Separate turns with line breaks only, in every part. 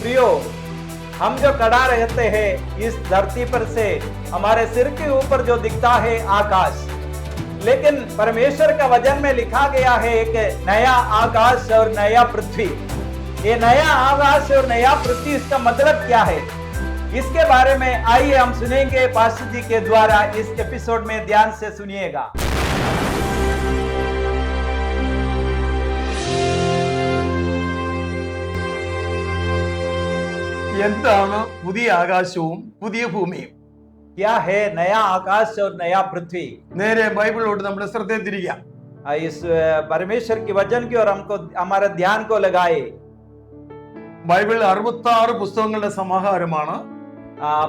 प्रियो, हम जो खड़ा रहते हैं इस धरती पर से हमारे सिर के ऊपर जो दिखता है आकाश, लेकिन परमेश्वर का वचन में लिखा गया है एक नया आकाश और नया पृथ्वी। ये नया आकाश और नया पृथ्वी, इसका मतलब क्या है? इसके बारे में आइए हम सुनेंगे पास्टर जी के द्वारा। इस एपिसोड में ध्यान से सुनिएगा।
എന്താണ് പുതിയ ആകാശവും പുതിയ ഭൂമിയും?
क्या है नया आकाश और नया पृथ्वी?
നേരെ ബൈബിളിലോട്ട് നമ്മുടെ ശ്രദ്ധ തിരിക്കാം.
इस परमेश्वर के वचन की और हमको हमारा ध्यान को लगाए।
ബൈബിൾ 66 പുസ്തകങ്ങളുടെ സമാഹാരമാണ്.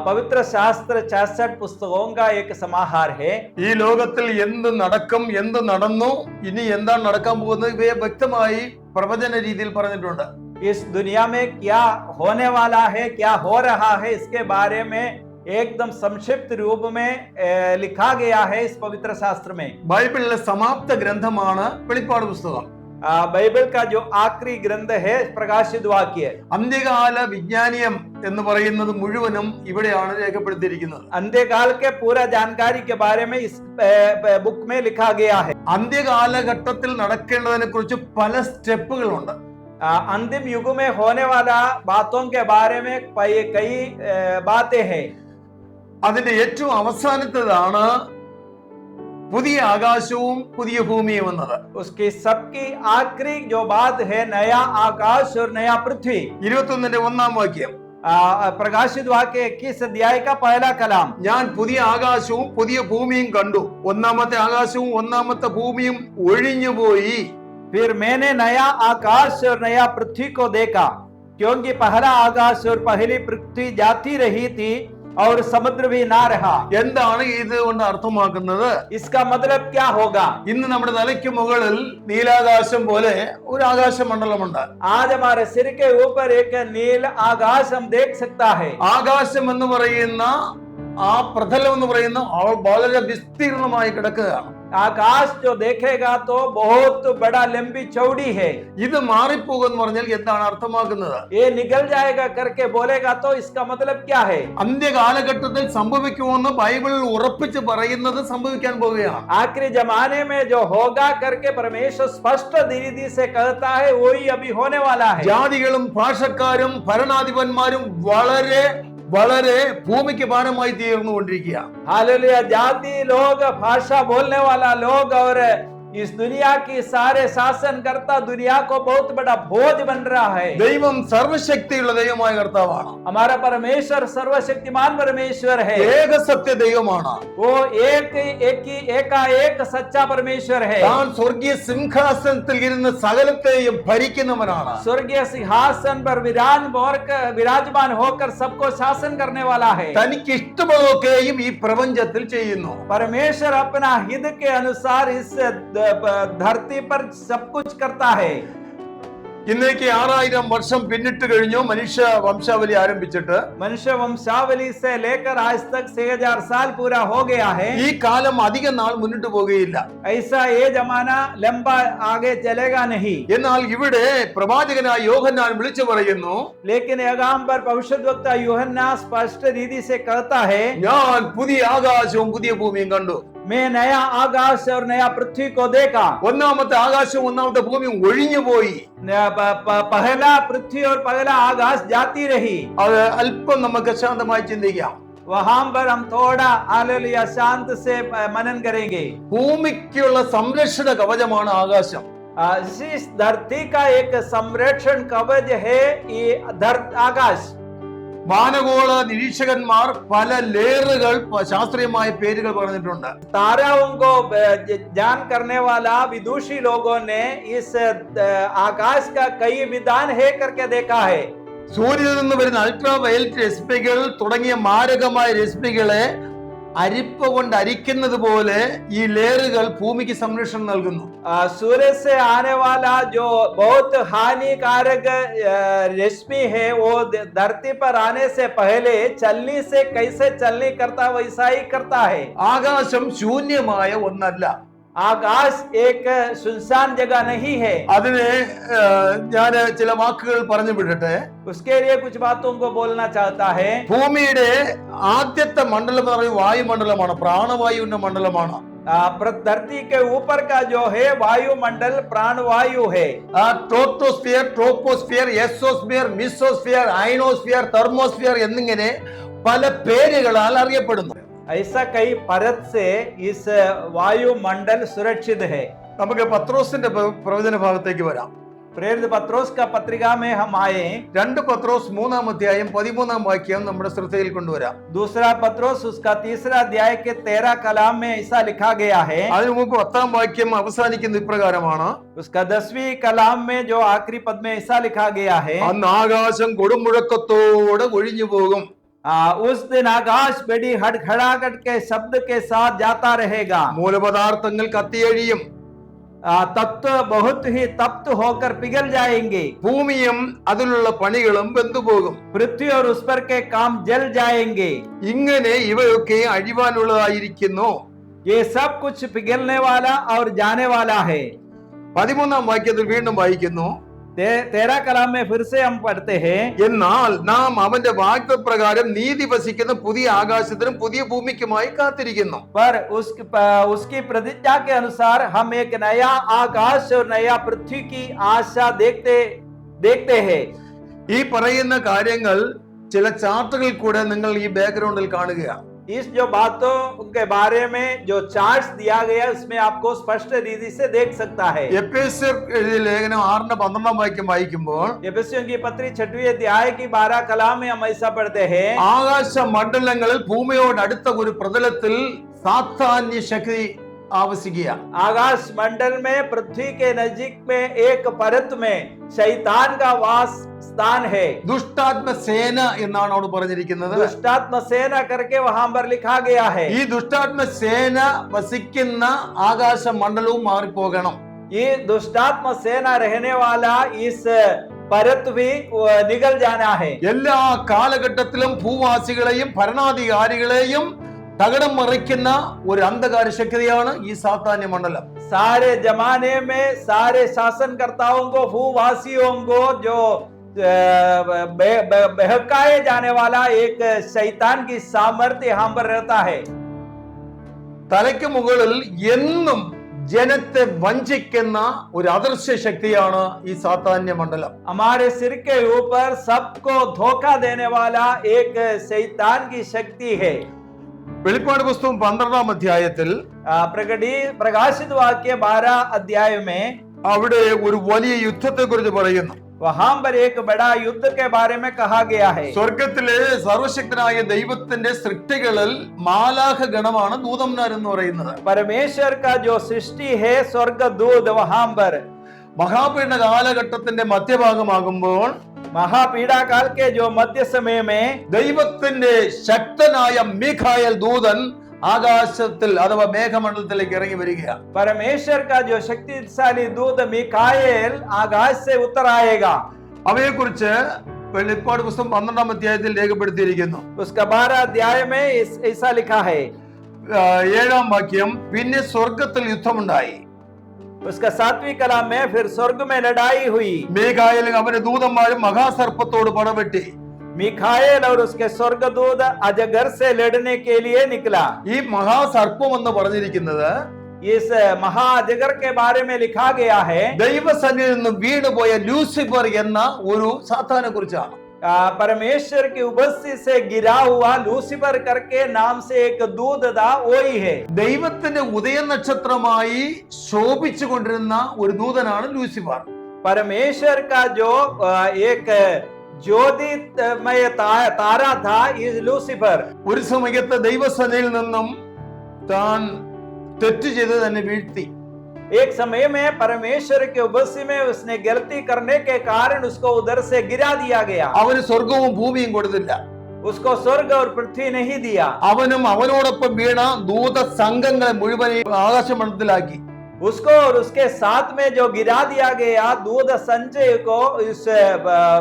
पवित्र शास्त्र 66 पुस्तकों का एक समाहार है।
ഈ ലോകത്തിൽ എന്ത് നടക്കും, എന്ത് നടന്നു, ഇനി എന്താണ് നടക്കാൻ പോകുന്നത്, ഇവയെ വ്യക്തമായി പ്രവചന രീതിയിൽ പറഞ്ഞിട്ടുണ്ട്.
इस दुनिया में क्या होने वाला है, क्या हो रहा है, इसके बारे में एकदम संक्षिप्त रूप में लिखा गया है इस पवित्र शास्त्र में।
ബൈബിളിലെ സമാപ്ത ഗ്രന്ഥമാണ് വെളിപ്പാട് പുസ്തകം.
बाइबल का जो आखिरी ग्रंथ है प्रकाशित वाक्य।
അന്ത്യകാല വിജ്ഞാനീയം എന്ന് പറയുന്നത് മുഴുവനും ഇവിടെയാണ് രേഖപ്പെടുത്തിയിരിക്കുന്നത്.
अंत्यकाल के पूरा जानकारी के बारे में इस बुक में लिखा गया है।
അന്ത്യകാലഘട്ടത്തിൽ നടക്കേണ്ടതിനെ കുറിച്ച് പല സ്റ്റെപ്പുകളുണ്ട്.
अंतिम युग में होने वाला बातों के बारे में कई बातें हैं।
അതിന്റെ ഏറ്റവും അവസാനത്തേതാണ് പുതിയ ആകാശവും പുതിയ ഭൂമിയും എന്നത്.
उसकी सबकी आखिरी जो बात है नया आकाश और नया पृथ्वी।
21 1 വാക്യം,
प्रकाशित वाक्य 21 अध्याय का पहला कलाम।
ഞാൻ പുതിയ ആകാശവും പുതിയ ഭൂമിയും കണ്ടു, ഒന്നാമത്തെ ആകാശവും ഒന്നാമത്തെ ഭൂമിയും ഒഴിഞ്ഞുപോയി.
फिर मैंने नया आकाश और नया पृथ्वी को देखा, क्योंकि पहला आकाश और पहली पृथ्वी जाती रही थी और समुद्र भी ना रहा।
എന്താണ് ഇത് കൊണ്ട് അർത്ഥമാക്കുന്നത്?
इसका मतलब क्या होगा?
ഇന്ന് നമ്മുടെ തലയ്ക്ക് മുകളിൽ നീലാകാശം പോലെ ഒരു ആകാശമണ്ഡലമുണ്ട്.
आज हमारे सिर के ऊपर एक नील आकाश हम देख सकता है।
ആകാശം എന്ന് പറയുന്ന ആ പ്രതലം എന്ന് പറയുന്ന വളരെ വിസ്തീർണമായി കിടക്കുകയാണ്.
आकाश जो देखेगा तो बहुत बड़ा लंबी चौड़ी है।
ഇത് മാറിപ്പോകുമെന്ന് പറഞ്ഞാൽ എന്താണ് അർത്ഥമാക്കുന്നത്?
ये निकल जाएगा करके बोलेगा तो इसका मतलब क्या है?
അന്ത്യകാലഘട്ടത്തിൽ സംഭവിക്കുമെന്ന് ബൈബിളിൽ ഉറപ്പിച്ച് പറയുന്നത് സംഭവിക്കാൻ പോവുകയാണ്.
आखिरी जमाने में जो होगा करके परमेश्वर स्पष्ट दीदी से कहता है वही अभी होने वाला है।
ജാതികളും ഭാഷക്കാരും ഭരണാധിപന്മാരും വളരെ വളരെ ഭൂമിക്ക് ഭാരമായി തീർന്നുകൊണ്ടിരിക്കുക.
हालेलुया। जाति लोग, भाषा बोलने वाला लोग और इस दुनिया की सारे शासनकर्ता दुनिया को बहुत बड़ा बोझ बन रहा है।
ദൈവം സർവശക്തിയുള്ള ദൈവമായ കർത്താവാണ്.
हमारा परमेश्वर सर्वशक्तिमान परमेश्वर है।
ഏക സത്യ ദൈവമാണ്.
वो एक सच्चा परमेश्वर है।
താൻ സ്വർഗീയ സിംഹാസനത്തിൽ ഇരുന്ന് സകലത്തെയും ഭരിക്കുന്നവനാണ്.
स्वर्गीय सिंहासन पर विराजमान होकर सबको शासन करने वाला है।
തനിക്ക് ഇഷ്ടമുള്ളതൊക്കെയും ഈ പ്രപഞ്ചത്തിൽ ചെയ്യുന്നു.
परमेश्वर अपना हित के अनुसार इस धरती पर सब कुछ करता है।
ഇന്നേക്ക് 6000 വർഷം പിന്നിട്ട് കഴിഞ്ഞു മനുഷ്യ വംശാവലി ആരംഭിച്ചിട്ട്.
मनुष्य वंशावली से लेकर आज तक 6000 साल पूरा हो गया है।
ഈ കാലം അധിക നാൾ മുന്നിട്ട് പോകുകയില്ല.
ऐसा ये जमाना लंबा आगे चलेगा नहीं।
എന്നാൽ ഇവിടെ പ്രവാചകനായ യോഹന്നാൻ വിളിച്ചു പറയുന്നു,
लेकिन यगाम पर भविष्यद्वक्ता यूहन्ना स्पष्ट रीति से कहता है,
ഞാൻ പുതിയ ആകാശവും പുതിയ ഭൂമിയും കണ്ടു.
मैं नया आकाश और नया पृथ्वी को देखा।
ഒന്നാമത്തെ ആകാശവും ഒന്നാമത്തെ ഭൂമിയും ഒഴിഞ്ഞുപോയി.
पहला पृथ्वी और पहला आकाश जाती रही।
അത് അല്പം നമുക്ക് ശാന്തമായി ചിന്തിക്കാം.
वहां पर हम थोड़ा हालेलुया शांत से मनन करेंगे।
ഭൂമിക്കുള്ള സംരക്ഷണ കവചമാണ് ആകാശം.
इस धरती का एक संरक्षण कवच है ये आकाश।
വാനഗോള നിരീക്ഷകന്മാർ പല ലെയറുകൾ ശാസ്ത്രീയമായ പേരുകൾ പറഞ്ഞിട്ടുണ്ട്.
ताराओं को जान करने वाला विदुषी लोगों ने इस आकाश का कई विधान है करके देखा है।
സൂര്യനിൽ നിന്ന് വരുന്ന അൾട്രാ വയലറ്റ് രശ്മികൾ തുടങ്ങിയ മാരകമായ രശ്മികളെ അരിപ്പ കൊണ്ട് അരിക്കുന്നത് പോലെ ഈ ലെയറുകൾ ഭൂമിക്ക് സംരക്ഷണം നൽകുന്നു.
सूर्य से आने वाला जो बहुत हानिकारक रश्मि है वो धरती पर आने से पहले चलने से कैसे चलने करता वैसा ही करता है।
ആകാശം ശൂന്യമായ ഒന്നല്ല.
आकाश एक सुनसान जगह नहीं है।
അതിനെ ഞാൻ ചില വാക്കുകൾ പറഞ്ഞു വിടട്ടെ.
उसके लिए कुछ बातों को बोलना चाहता है।
ഭൂമിയുടെ ആദ്യത്തെ മണ്ഡലം എന്ന് പറയുന്നത് വായുമണ്ഡലമാണ്, പ്രാണവായുവിന്റെ മണ്ഡലമാണ്.
धरती के ऊपर का जो है वायुमंडल प्राणवायु है।
ട്രോട്ടോസ്ഫിയർ, ട്രോപ്പോസ്ഫിയർ, എസോസ്ഫിയർ, മിസോസ്ഫിയർ, അയനോസ്ഫിയർ, തെർമോസ്ഫിയർ എന്നിങ്ങനെ പല പേരുകളാൽ അറിയപ്പെടുന്നു.
ऐसा कई परत से इस वायुमंडल सुरक्षित है।
നമുക്ക് പത്രോസിന്റെ പ്രവചന ഭാഗത്തേക്ക് വരാം.
प्रेरित पत्रोस का पत्रिका में हम आए।
2 പത്രോസ് 3-ാം അധ്യായം 13-ാം വാക്യം നമ്മുടെ ശ്രദ്ധയിൽ കൊണ്ടുവരാം.
दूसरा पत्रोस उसका 3रा अध्याय के 13 कलाम में ऐसा लिखा गया है।
അതിനു മുമ്പ് 10-ാം വാക്യം അവസാനിക്കുന്ന ഇപ്രകാരമാണ്.
उसका 10वीं कलाम में जो आखिरी पद में ऐसा लिखा गया है,
അന്ന് ആകാശം കൊടുമുഴക്കത്തോടെ ഒഴിഞ്ഞു പോകും.
उस दिन आकाश बड़ी हड़खड़ाहट के शब्द के साथ जाता रहेगा।
മൂലപദാർത്ഥങ്ങൾ കത്തിയഴിയും,
तत्व बहुत ही तप्त होकर पिघल जाएंगे।
ഭൂമിയും അതിലുള്ള പണികളും വെന്തുപോകും.
पृथ्वी और उस पर के काम जल जाएंगे।
ഇങ്ങനെ ഇവയൊക്കെ അഴിവാനുള്ളതായിരിക്കുന്നു.
ये सब कुछ पिघलने वाला और जाने वाला है।
13-ാം വാക്യത്തിൽ വീണ്ടും വായിക്കുന്നു,
13 कलाम में फिर से हम पढ़ते हैं,
എന്നാൽ നാം അവന്റെ വാഗ്ദത്തപ്രകാരം നീതി വസിക്കുന്ന പുതിയ ആകാശത്തിനും പുതിയ ഭൂമിക്കുമായി കാത്തിരിക്കുന്നു.
पर उसकी प्रतिज्ञा के अनुसार हम एक नया आकाश और नया पृथ्वी की आशा देखते हैं।
ഈ പറയുന്ന കാര്യങ്ങൾ ചില ചാർട്ടുകൾ കൂടെ നിങ്ങൾ ഈ ബാക്ക്ഗ്രൗണ്ടിൽ കാണുകയാണ്.
इस जो बातों के बारे में जो चार्ट्स दिया गया उसमें आपको स्पष्ट रीति से देख सकता है।
എഫേസ്യർ എഴുതിയ ലേഖനം 6-12 വാക്യം വായിക്കുമ്പോൾ
एफेसियों की पत्री 6वीं अध्याय की 12 कलाम में हम ऐसा पढ़ते हैं,
ആകാശ മണ്ഡലങ്ങളിൽ ഭൂമിയോട് അടുത്ത ഒരു പ്രതലത്തിൽ സാത്താന്യ ശക്തി ആവസിക്കുക.
आकाश मंडल में पृथ्वी के नजदीक में एक परत में शैतान का वास स्थान है।
ദുഷ്ടാത്മസേന എന്നാണ് അവിടെ പറഞ്ഞിരിക്കുന്നത്.
दुष्टात्म सेना करके वहां पर लिखा गया है।
ഈ ദുഷ്ടാത്മസേന വസിക്കുന്ന ആകാശ മണ്ഡലവും മാറിപ്പോകണം.
ये दुष्टात्म सेना रहने वाला इस परत भी निगल जाना है।
എല്ലാ കാലഘട്ടത്തിലും ഭൂവാസികളെയും ഭരണാധികാരികളെയും തകിടം മറിക്കുന്ന ഒരു അന്ധകാര ശക്തിയാണ് ഈ സാത്താന്യ മണ്ഡലം.
सारे जमाने में सारे शासनकर्ताओं को, भूवासियों को जो बहकाए जाने वाला एक शैतान की सामर्थ्य यहाँ पर रहता है।
തലയ്ക്ക് മുകളിൽ എന്നും ജനത്തെ വഞ്ചിക്കുന്ന ഒരു അദൃശ്യ ശക്തിയാണ് ഈ സാത്താന്യ മണ്ഡലം.
हमारे सिर के ऊपर सबको धोखा देने वाला एक शैतान की शक्ति है।
വെളിപ്പാട് പുസ്തകം 12-ാം അധ്യായത്തിൽ
प्रकाशित वाक्य 12 अध्याय में
അവിടെ ഒരു വലിയ യുദ്ധത്തെ കുറിച്ച് പറയുന്നു.
वहां पर एक बड़ा युद्ध के बारे में कहा गया है।
സ്വർഗത്തിലെ സർവശക്തനായ ദൈവത്തിന്റെ സൃഷ്ടികളിൽ മാലാഖ ഗണമാണ് ദൂതന്മാർ എന്ന് പറയുന്നത്.
परमेश्वर का जो सृष्टि है स्वर्गदूत वहां पर
മഹാപീഡന കാലഘട്ടത്തിന്റെ മധ്യഭാഗമാകുമ്പോൾ
महापीड़ा काल के जो मध्य समय में
ദൈവത്തിന്റെ ശക്തനായ മീഖായേൽ ദൂതൻ ആകാശത്തിൽ അഥവാ മേഘമണ്ഡലത്തിലേക്ക് ഇറങ്ങി വരികയാണ്.
परमेश्वर का जो शक्तिशाली दूत मिकाएल आकाश से उतर आएगा।
അവയെക്കുറിച്ച് വെളിപ്പാട് പുസ്തകം 12-ാം അധ്യായത്തിൽ രേഖപ്പെടുത്തിയിരിക്കുന്നു.
उसका 12 अध्याय में ऐसा लिखा है,
7-ാം വാക്യം, പിന്നെ സ്വർഗത്തിൽ യുദ്ധമുണ്ടായി.
उसका 7वीं कलाम में फिर स्वर्ग में लड़ाई हुई।
മീഖായേലും അവന്റെ ദൂതന്മാരും മഹാസർപ്പത്തോട് പടവെട്ടി.
मिखाएल और उसके स्वर्गदूत अजगर से लड़ने के लिए निकला।
ഈ മഹാസർപ്പം എന്ന് പറഞ്ഞിരിക്കുന്നത്
इस महाअजगर के बारे में लिखा गया है
ദൈവസന്നിധിയിൽ നിന്ന് വീണുപോയ ലൂസിഫർ എന്ന ഒരു സാത്താനെ കുറിച്ചാണ്.
परमेश्वर की उपस्थिति से गिरा हुआ लूसीफर करके नाम से एक दूत था, वही है।
ദൈവത്തിന്റെ ഉദയ നക്ഷത്രമായി ശോഭിച്ചു കൊണ്ടിരുന്ന ഒരു ദൂതനാണ് ലൂസിഫർ.
परमेश्वर का जो एक ज्योतिमय तारा था इस लूसीफर।
ഒരു സമയത്ത് ദൈവസന്നിധിയിൽ നിന്നും താൻ തെറ്റ് ചെയ്ത് തന്നെ വീഴ്ത്തി.
एक समय में परमेश्वर के उपस्थिति में उसने गलती करने के कारण उसको उधर से गिरा दिया गया।
അവന് സ്വർഗവും ഭൂമിയും കൊടുത്തില്ല.
उसको स्वर्ग और पृथ्वी नहीं दिया।
അവനും അവനോടൊപ്പം വീണ ദൂത സംഘങ്ങളെ മുഴുവൻ ആകാശമണ്ഡലത്തിലാക്കി.
उसको और उसके साथ में जो गिरा दिया गया दूध संचय को इस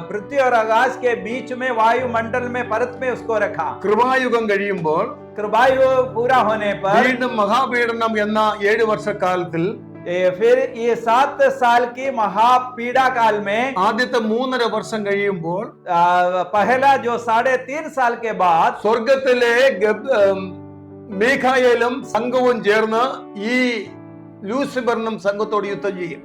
पृथ्वी और आकाश के बीच में वायुमंडल में परत में उसको रखा।
കൃപായുഗം കഴിയുമ്പോൾ
कृपायु पूरा होने पर
വീണ്ടും മഹാപീഡനം എന്ന 7 വർഷക്കാലത്തിൽ
फिर ये 7 साल की महापीड़ा काल में
ആദ്യത്തെ 3.5 വർഷം കഴിയുമ്പോൾ
पहला जो 3.5 साल के बाद
സ്വർഗത്തിലെ മീഖായേലും സംഘവും ചേർന്ന് ഈ ലൂസിഫറിനും സംഘത്തോട് യുദ്ധം ചെയ്യും.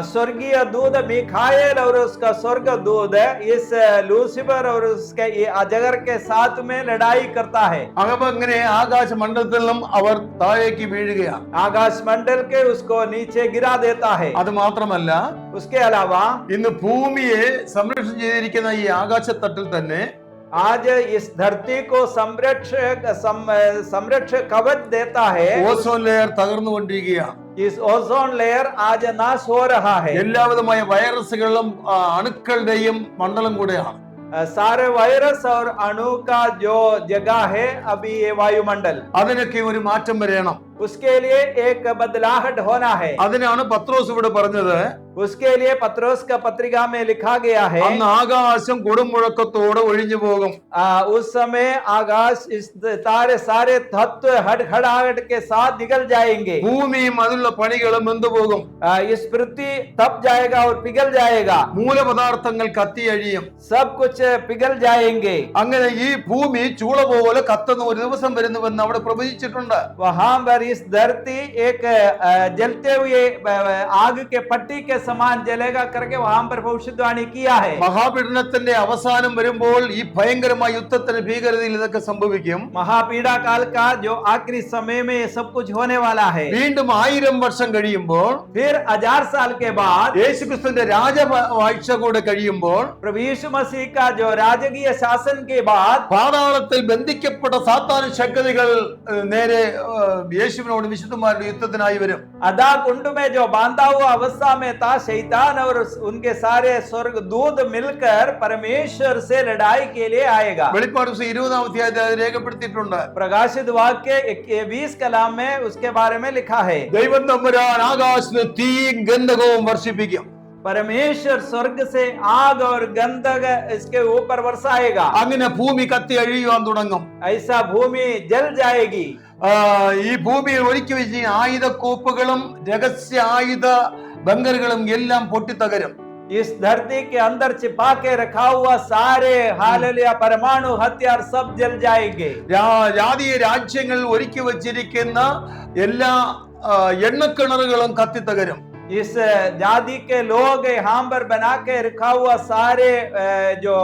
स्वर्गीय दूध मिखाएल और उसका स्वर्ग दूध इस लूसीफर और उसके अजगर के साथ में लड़ाई करता है.
അപ്പൊ അങ്ങനെ ആകാശ മണ്ഡലത്തിൽ നിന്നും അവർ താഴേക്ക് വീഴുകയാണ്.
आकाश मंडल के उसको नीचे गिरा देता है.
അത് മാത്രമല്ല
उसके अलावा
ഇന്ന് ഭൂമിയെ സംരക്ഷണം ചെയ്തിരിക്കുന്ന ഈ ആകാശത്തട്ടിൽ തന്നെ
आज इस धरती को संरक्षक कवच देता है.
ഓസോൺ ലെയർ തകർന്നുകൊണ്ടിരിക്കുകയാണ്.
इस ओजोन लेयर आज नाश हो रहा है.
എല്ലാവിധമായ വൈറസുകളും അണുക്കളുടെയും മണ്ഡലം കൂടെയാണ്.
सारे वायरस और अणु का जो जगह है अभी ये वायुमंडल,
അതിനൊക്കെ ഒരു മാറ്റം വരണം.
उसके लिए एक बदलाहट होना है.
അതിനാണ് പത്രോസ് ഇവിടെ പറഞ്ഞത്,
उसके लिए पत्रोस का पत्रिका में लिखा गया है,
അന്ന് ആകാശം കൊടുമുഴക്കത്തോടെ ഒഴിഞ്ഞു പോകും.
उस समय आकाश इस सारे तत्व हड़हड़ाहट के साथ निकल जाएंगे.
ഭൂമിയും അതിലുള്ള പണികളും വെന്തുപോകും.
इस पृथ्वी तप जाएगा और पिघल जाएगा.
മൂലപദാർത്ഥങ്ങൾ കത്തിയഴിയും.
सब कुछ पिघल जाएंगे.
അങ്ങനെ ഈ ഭൂമി ചൂള പോലെ കത്തുന്ന ഒരു ദിവസം വരുന്നുവെന്ന് അവിടെ പ്രവചിച്ചിട്ടുണ്ട്.
वहां पर इस धरती एक जलते हुए आग के पट्टी के समान जलेगा करके वहां पर भविष्यवाणी किया है.
മഹാപീഡനത്തിന്റെ അവസാനം വരുമ്പോൾ ഈ ഭയങ്കരമായ യുദ്ധത്തിന് ഭീകരതയിൽ ഇതൊക്കെ സംഭവിക്കും.
महापीड़ा काल का जो आखिरी समय में ये सब कुछ होने वाला है.
വീണ്ടും 1000 വർഷം കഴിയുമ്പോൾ
फिर 1000 साल के बाद
യേശുക്രിസ്തുവിന്റെ രാജവാഴ്ച കൂടെ കഴിയുമ്പോൾ
प्रभु यीशु मसीह का जो राजकीय शासन के बाद
പാതാളത്തിൽ ബന്ധിക്കപ്പെട്ട സാത്താൻ ശക്തികൾ നേരെ യേശുവിനോട് വിശുദ്ധന്മാരുടെ യുദ്ധത്തിനായി വരും.
अदा कुंड में जो बांधा हुआ अवस्था में था शैतान और उनके सारे स्वर्ग दूत मिलकर परमेश्वर से लड़ाई के लिए आएगा.
വെളിപ്പാട് 20-ാം അധ്യായത്തിൽ അത് രേഖപ്പെടുത്തിയിട്ടുണ്ട്.
प्रकाशित वाक्य 20 कलाम में उसके बारे में लिखा है.
ദൈവം തമ്പുരാൻ ആകാശത്ത് തീയും ഗന്ധകവും വർഷിപ്പിക്കും.
परमेश्वर स्वर्ग से आग और गंधक इसके ऊपर बरसाएगा.
അങ്ങനെ ഭൂമി കത്തി അഴിയുവാൻ തുടങ്ങും.
ऐसा भूमि जल जाएगी.
ഈ ഭൂമിയിൽ ഒരുക്കി വെച്ച ആയുധക്കോപ്പുകളും രഹസ്യ ആയുധ ബങ്കറുകളും എല്ലാം പൊട്ടിത്തകരും.
इस धरती के अंदर छिपा के रखा हुआ सारे हालेलुया परमाणु हथियार सब जल जाएंगे.
ജാതീയ രാജ്യങ്ങളിൽ ഒരുക്കി വച്ചിരിക്കുന്ന എല്ലാ എണ്ണക്കിണറുകളും കത്തിത്തകരും.
इस जाति के लोग यहाँ पर बना के रखा हुआ सारे जो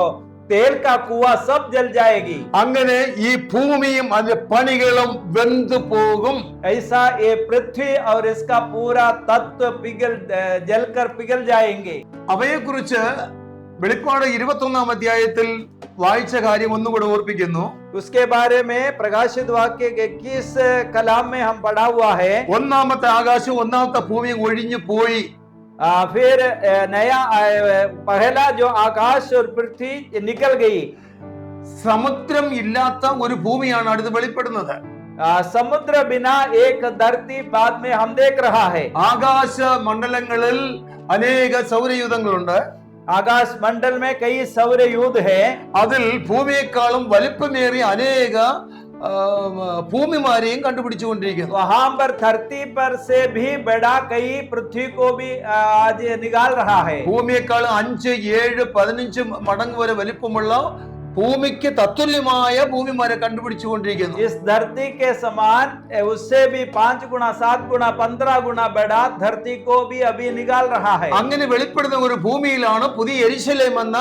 तेल का कुआं सब जल जाएगी.
അങ്ങനെ ഈ ഭൂമിയും അതിന്റെ പണികളും വെന്തു പോകും.
ऐसा ये पृथ्वी और इसका पूरा तत्व जलकर पिघल जाएंगे.
അവയെക്കുറിച്ച് വെളിപ്പാട് 21-ാം അധ്യായത്തിൽ വായിച്ച കാര്യം ഒന്നുകൂടെ ഓർപ്പിക്കുന്നു.
उसके बारे में प्रकाशित वाक्य 21 कलाम में हम पढ़ा हुआ है.
ഒന്നാമത്തെ ആകാശവും ഒന്നാമത്തെ ഭൂമിയും ഒഴിഞ്ഞു പോയി.
फिर नया पहला जो आकाश और पृथ्वी निकल गई.
സമുദ്രം ഇല്ലാത്ത ഒരു ഭൂമിയാണ് അടുത്ത് വെളിപ്പെടുന്നത്.
समुद्र बिना एक धरती बाद में हम देख रहा है.
ആകാശ മണ്ഡലങ്ങളിൽ അനേക സൗരയൂഥങ്ങളുണ്ട്.
आकाश मंडल में कई सौर युद्ध है.
അതിൽ ഭൂമിയെക്കാളും വലിപ്പമേറിയ അനേക ഭൂമിമാരെയും കണ്ടുപിടിച്ചുകൊണ്ടിരിക്കുന്നു.
वहां पर धरती पर से भी बड़ा कई पृथ्वी को भी आज निकाल रहा है.
ഭൂമിയെക്കാളും 5, 7, 15 മടങ്ങ് വരെ വലിപ്പമുള്ള ഭൂമിക്ക് തത്തുല്യമായ ഭൂമിമാരെ കണ്ടുപിടിച്ചുകൊണ്ടിരിക്കുന്നു.
इस धरती के समान उससे भी 5 गुना 7 गुना 15 गुना बड़ा धरती को भी अभी निकाल रहा है.
അങ്ങനെ വെളിപ്പെടുന്ന ഒരു ഭൂമിയിലാണ് പുതിയ യെരുശലേം എന്ന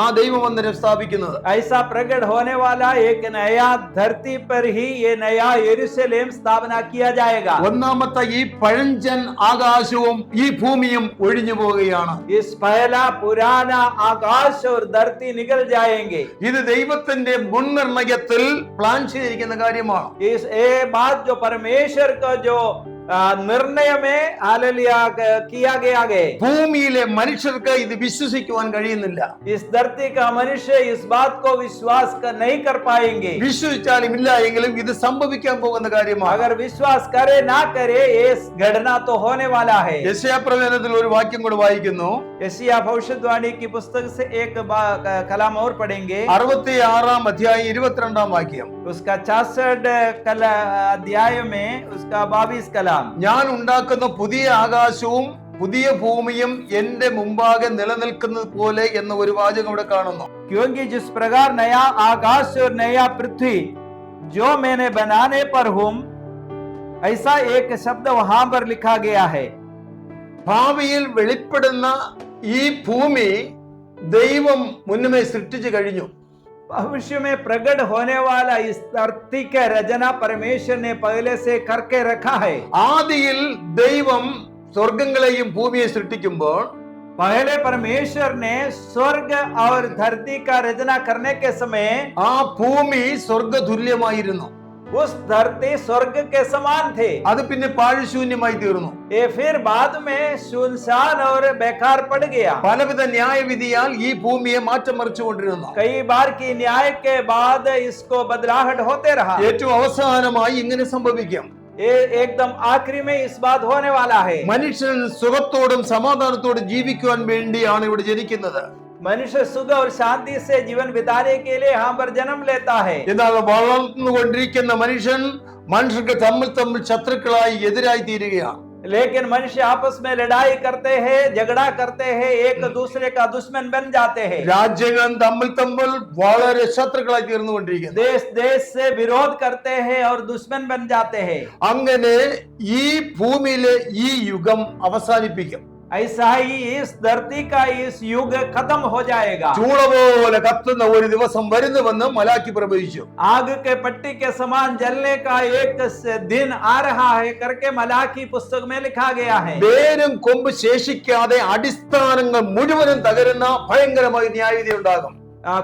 ആ ദൈവമന്ദിരം സ്ഥാപിക്കുന്നത്.
ऐसा प्रकट होने वाला एक नया धरती पर ही ये नया यरूशलेम स्थापना किया जाएगा.
ഒന്നാമത്തെ ഈ പഴഞ്ചൻ ആകാശവും ഈ ഭൂമിയും ഒഴിഞ്ഞു പോവുകയാണ്.
इस पहला पुराना आकाश और धरती निकल जाएंगे.
ഇത് ദൈവത്തിന്റെ മുൻനിർണയത്തിൽ പ്ലാൻ ചെയ്തിരിക്കുന്ന കാര്യമാണ്.
इस ये बात जो परमेश्वर का जो निर्णय में हालेलुया किया गया है।
ഭൂമിയിലെ മനുഷ്യർക്ക് ഇത് വിശ്വസിക്കുവാൻ കഴിയുന്നില്ല.
इस धरती का मनुष्य इस बात को विश्वास नहीं कर पाएंगे।
വിശ്വസിച്ചാലും ഇല്ല എങ്കിലും ഇത് സംഭവിക്കാൻ പോകുന്ന കാര്യമാണ്.
अगर विश्वास करे ना करे ये घटना तो होने वाला है।
യെശയ്യാപ്രവചനത്തിൽ ഒരു വാക്യം കൂടെ വായിക്കുന്നു.
यशायाह भविष्यवाणी की पुस्तक से एक कलाम और पढ़ेंगे।
66 അധ്യായം 22 വാക്യം.
उसका 66 अध्याय में उसका 22 कलाम।
ഞാൻ ഉണ്ടാക്കുന്ന പുതിയ ആകാശവും പുതിയ ഭൂമിയും എന്റെ മുമ്പാകെ നിലനിൽക്കുന്നത് പോലെ എന്ന ഒരു വാചകം ഇവിടെ കാണുന്നു.
क्योंकि जिस प्रकार नया आकाश और नया पृथ्वी जो मैंने बनाने पर हूं, ऐसा एक शब्द वहां पर लिखा गया है।
ഭാവിയിൽ വെളിപ്പെടുന്ന ഈ ഭൂമി ദൈവം മുന്നമേ സൃഷ്ടിച്ചു കഴിഞ്ഞു.
भविष्य में प्रकट होने वाला इस धरती का रचना परमेश्वर ने पहले से करके रखा है।
ആദിയിൽ ദൈവം സ്വർഗങ്ങളെയും ഭൂമിയെ സൃഷ്ടിക്കുമ്പോൾ
पहले परमेश्वर ने स्वर्ग और धरती का रचना करने के समय
ആ ഭൂമി സ്വർഗതുല്യമായിരുന്നു.
उस धरती स्वर्ग के समान थे।
അത് പിന്നെ പാഴ്ശൂന്യമായി തീർന്നു.
ये फिर बाद में सुनसान और बेकार पड़ गया।
പലവിധ ന്യായവിധിയാൽ ഈ ഭൂമിയെ മാറ്റം മറിച്ചുകൊണ്ടിരുന്നു.
कई बार की न्याय के बाद इसको बदलाहट होते रहा।
ഏറ്റവും അവസാനമായി ഇങ്ങനെ സംഭവിക്കും.
ये एकदम आखिरी में इस बात होने वाला है।
മനുഷ്യൻ സുഖത്തോടും സമാധാനത്തോടും ജീവിക്കുവാൻ വേണ്ടിയാണ് ഇവിടെ ജനിക്കുന്നത്.
मनुष्य सुख और शांति से जीवन बिताने के लिए यहाँ पर जन्म लेता है।
എന്നാൽ വളർന്നുകൊണ്ടിരിക്കുന്ന മനുഷ്യർക്ക് തമ്മിൽ ശത്രുക്കളായി എതിരായി തീരുകയാണ്.
लेकिन मनुष्य आपस में लड़ाई करते हैं, झगड़ा करते हैं, एक दूसरे का दुश्मन बन जाते हैं।
രാജ്യങ്ങൾ തമ്മിൽ വളരെ ശത്രുക്കളായി തീർന്നുകൊണ്ടിരിക്കുന്നു.
देश देश से विरोध करते हैं और दुश्मन बन जाते हैं।
അങ്ങനെ ഈ ഭൂമിയിലെ ഈ യുഗം അവസാനിപ്പിക്കും.
ऐसा ही इस धरती का इस युग खत्म हो जाएगा।
ചൂള പോലെ കത്തുന്ന ഒരു ദിവസം വരുന്നുവെന്ന് മലാക്കി പ്രവചിച്ചു.
आग के पट्टी के समान जलने का एक दिन आ रहा है करके मलाकी पुस्तक में लिखा गया है।
വേരും കൊമ്പ് ശേഷിക്കാതെ അടിസ്ഥാനങ്ങൾ മുഴുവനും തകരുന്ന ഭയങ്കരമായ ന്യായവിധി ഉണ്ടാകും.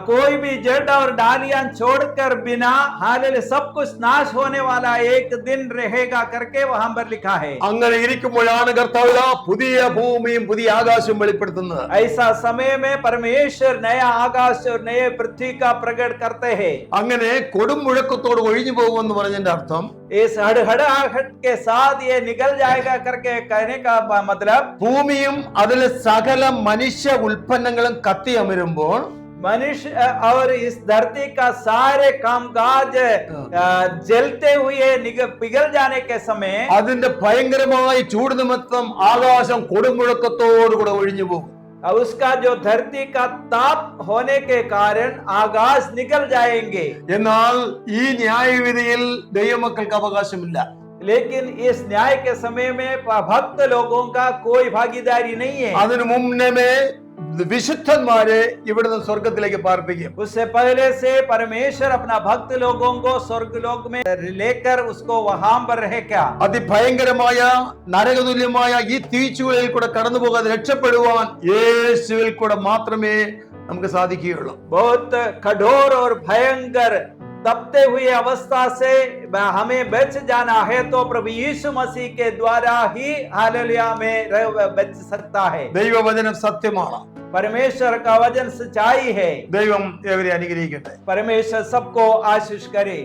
कोई भी जड़ और डालियां छोड़कर बिना हालेलुया सब कुछ नाश होने वाला एक दिन रहेगा करके वहां पर लिखा है।
അങ്ങനെ ഇരിക്കുമ്പോഴാണ് കർത്താവ് പുതിയ ഭൂമിയും പുതിയ ആകാശവും വെളിപ്പെടുത്തുന്നത്.
ऐसा समय में परमेश्वर नया आकाश और नए पृथ्वी का प्रकट करते हैं।
അങ്ങനെ കൊടും മുഴക്കത്തോട് ഒഴിഞ്ഞു പോകുമെന്ന് പറഞ്ഞതിന്റെ അർത്ഥം
इस हड़हड़ाहट के साथ ये निकल जाएगा करके कहने का मतलब
ഭൂമിയും അതിലെ സകല മനുഷ്യ ഉൽപ്പന്നങ്ങളും കത്തിയമരുമ്പോൾ
मनुष्य और इस धरती का सारे कामकाज जलते हुए पिघल जाने के समय
അതിന്റെ ഭയങ്കരമായ ചൂട് നിമിത്തം ആകാശം കൊടുമുഴക്കത്തോടുകൂടെ ഒഴിഞ്ഞു പോകും.
उसका जो धरती का ताप होने के कारण आकाश निकल जाएंगे।
എന്നാൽ ഈ ന്യായവിധിയിൽ ദൈവമക്കൾക്ക് അവകാശമില്ല.
लेकिन इस न्याय के समय में भक्त लोगों का कोई भागीदारी नहीं है।
അതിനു മുന്നമേ വിശുദ്ധന്മാരെ ഇവിടുന്ന് സ്വർഗത്തിലേക്ക് പാർപ്പിക്കും.
उससे पहले से परमेश्वर अपना भक्त लोगों को स्वर्ग लोक में लेकर उसको वहां पर रहे क्या
അതിഭയങ്കരമായ നരകതുല്യമായ ഈ തീച്ചുളയിൽ കൂടെ കടന്നു പോകാതെ രക്ഷപ്പെടുവാൻ യേശുവിൽ കൂടെ മാത്രമേ നമുക്ക് സാധിക്കുകയുള്ളൂ.
बहुत कठोर और भयंकर तपते हुए अवस्था से हमें बच जाना है तो प्रभु यीशु मसीह के द्वारा ही हालेलुया में बच सकता है।
ദൈവവചനം സത്യമാണ്.
परमेश्वर का वचन सच्चाई है।
ദൈവം ഏവരെ അനുഗ്രഹിക്കട്ടെ.
परमेश्वर सबको आशीष करे।